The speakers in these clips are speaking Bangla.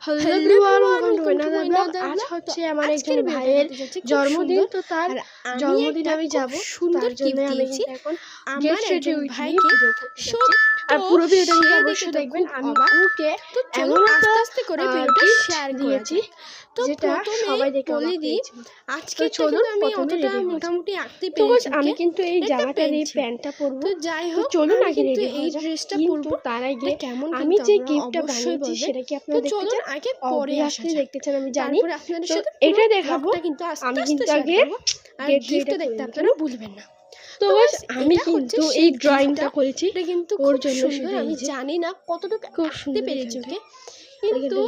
Hello everyone, welcome to another blog. আজ হচ্ছে আমার একজন ভাইয়ের জন্মদিন, তো তার জন্মদিন আমি যাব, তার জন্য আমি এখন গেট রেডি ভাইকে আর পুরো ভিডিওটা কিন্তু অবশ্যই দেখবেন। আমি ওকে এমন আস্তে করে ভিডিওটা শেয়ার দিয়েছি যেটা সবাই দেখে বলে দিই। আজকে চলুন আমি অতটা মোটামুটি আঁকতে পেরেছি। আমি কিন্তু এই জামাটার এই প্যান্টটা পরবো, তো যাই হোক চলুন আগে রেডি এই ড্রেসটা পরবো। তার আগে কেমন আমি যে গিফটটা বানিয়েছি সেটা কি আপনারা দেখতে চান? আগে পরে আসলে দেখতে চান আমি জানি, আপনাদের সাথে এটা দেখাবো। আমি কিন্তু আগে গিফটটা দেখতে আপনারা ভুলবেন না। তো আমি কিন্তু এই ড্রয়িংটা করেছি, এটা কিন্তু ওর জন্য। আমি জানি না কতটুকু আঁকতে পেরেছি ওকে, কিন্তু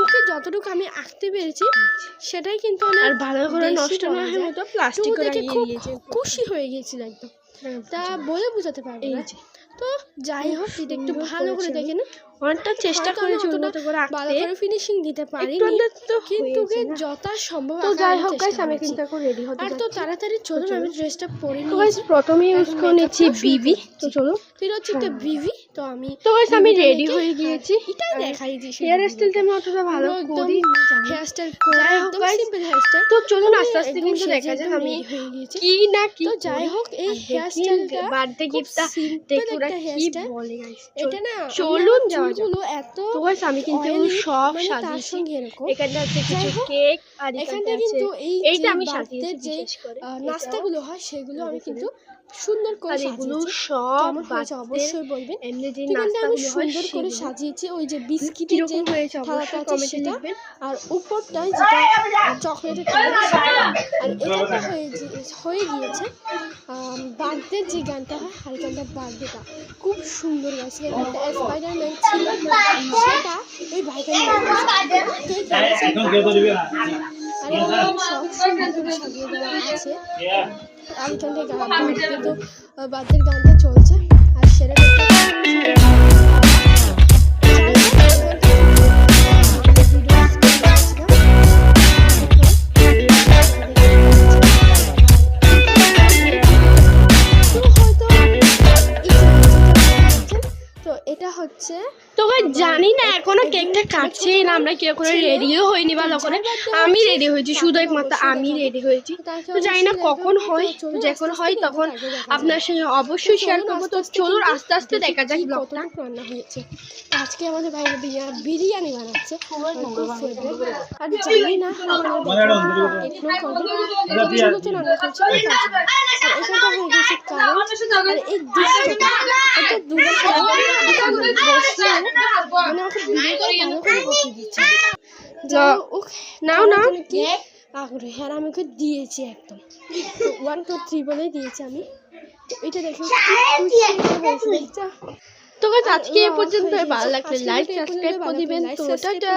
ওকে যতটুকু আমি আঁকতে পেরেছি সেটাই কিন্তু আর ভালো করে নষ্ট না হওয়ার মতো প্লাস্টিক লাগিয়ে দিয়েছে। খুশি হয়ে গিয়েছিল একদম, তা বলে বোঝাতে পারবো না। তো যাই হোক, এটা একটু ভালো করে দেখে না, অনেকটা চেষ্টা করেছি উন্নত করে আঁকতে, ভালো করে ফিনিশিং দিতে পারিনি, কিন্তু যথাসম্ভব। তো যাই হোক গাইস, আমি কিন্তু এখন রেডি হতে যাচ্ছি। আর তো তাড়াতাড়ি চলুন আমি ড্রেসটা পরে নিই। গাইস প্রথমে ইউজ করে নিয়েছি বিবি, তো চলো এটা হচ্ছে একটা বিবি। তো গাইস আমি রেডি হয়ে গিয়েছি, এটাই দেখাই দিছি। হেয়ার স্টাইলটা আমি অতটা ভালো করি না, হেয়ার স্টাইল করে একদম সিম্পল হেয়ার স্টাইল। তো চলুন আস্তে আস্তে কিন্তু দেখা যাক আমি কি না কি। তো যাই হোক, এই হেয়ার স্টাইলটা বার্থডে গিফটটা দেখুন কি বলে গাইস। এটা না চলুন যাওয়া যাক। এত তো গাইস আমি কিন্তু সব সাজিয়েছি, এখানে আছে কিছু কেক, আর এখানে কিন্তু এইটা আমি সাজিয়েছি বিশেষ করে নাস্তাগুলো হয় সেগুলো আমি কিন্তু সুন্দর করে এগুলো সব অবশ্যই বলবেন। এমনি যে নাস্তাগুলো হয় সুন্দর করে সাজিয়েছি, ওই যে বিস্কিটের যে থালাটা আছে সেটা, আর উপরটায় যেটা চকলেটের থালা, আর এটা হয়ে গিয়েছে বার্থডে যে গানটা হয়, আর গানটা বার্থডেটা খুব সুন্দর গাছ। একটা স্পাইডারম্যান ছিল, সেটা ওই ভাইটা সব সুন্দর করে সাজিয়ে দেওয়া আছে। আর এখানে বার্থডের গানটা চলছে, আর সেটা এটা হচ্ছে। তো জানি না এখনো কেকটা কাটছেই না, আমরা কেউ করে রেডিও হয়নি ভালো করে। আমি রেডি হয়েছি, শুধু একমাত্র আমি রেডি হয়েছি। তো জানি না কখন হয়, যখন হয় তখন আপনার সঙ্গে অবশ্যই শেয়ার করবো। তো চলুন আস্তে আস্তে দেখা যাক ব্লগটা। রান্না হয়েছে আজকে আমাদের বাইরে বিরিয়ানি বানাচ্ছে, আর জানি না রান্না করছে। এখানটা হয়ে গেছে কারণ, আর এই দৃশ্যটা এটা হ্যাঁ আমি ওকে দিয়েছি একদম 1 2 3 বলে দিয়েছি আমি। এটা দেখো তো আজকে এ পর্যন্ত, ভালো লাগলে লাইক সাবস্ক্রাইব করে দিবেন। তো টাটা।